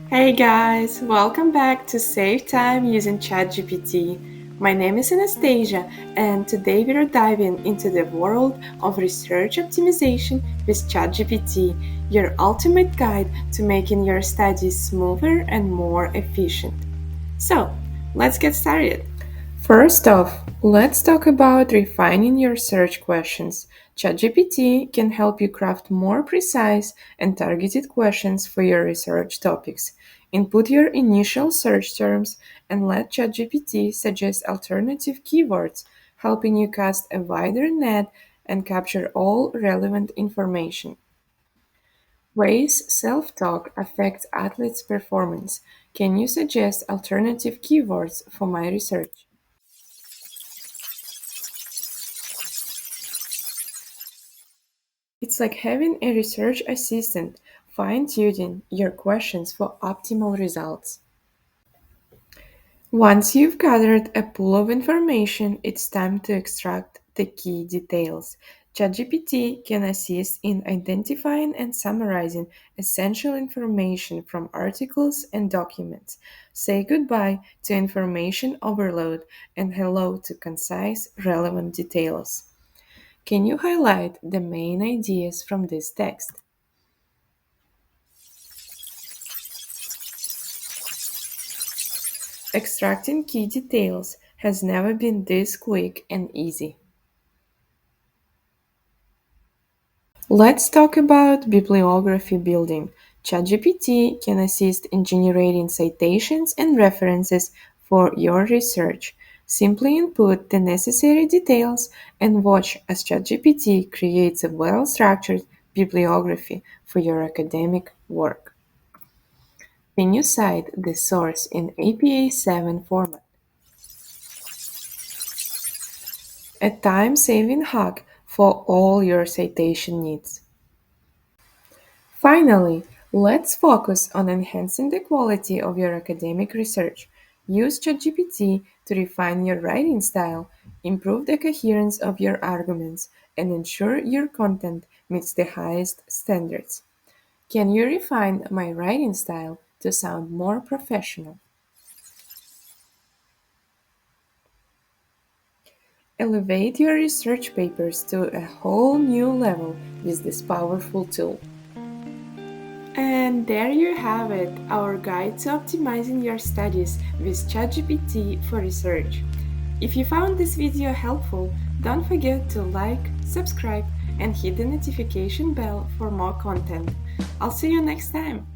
Hey guys, welcome back to Save Time using ChatGPT. My name is Anastasia, and today we are diving into the world of research optimization with ChatGPT, your ultimate guide to making your studies smoother and more efficient. So, let's get started. First off, let's talk about refining your search questions. ChatGPT can help you craft more precise and targeted questions for your research topics. Input your initial search terms and let ChatGPT suggest alternative keywords, helping you cast a wider net and capture all relevant information. Ways self talk affects athletes' performance. Can you suggest alternative keywords for my research? It's like having a research assistant fine-tuning your questions for optimal results. Once you've gathered a pool of information, it's time to extract the key details. ChatGPT can assist in identifying and summarizing essential information from articles and documents. Say goodbye to information overload and hello to concise, relevant details. Can you highlight the main ideas from this text? Extracting key details has never been this quick and easy. Let's talk about bibliography building. ChatGPT can assist in generating citations and references for your research. Simply input the necessary details and watch as ChatGPT creates a well structured bibliography for your academic work. Can you cite the source in APA 7 format? A time-saving hack for all your citation needs. Finally, let's focus on enhancing the quality of your academic research. Use ChatGPT to refine your writing style, improve the coherence of your arguments, and ensure your content meets the highest standards. Can you refine my writing style to sound more professional? Elevate your research papers to a whole new level with this powerful tool. And there you have it, our guide to optimizing your studies with ChatGPT for research. If you found this video helpful, don't forget to like, subscribe, and hit the notification bell for more content. I'll see you next time.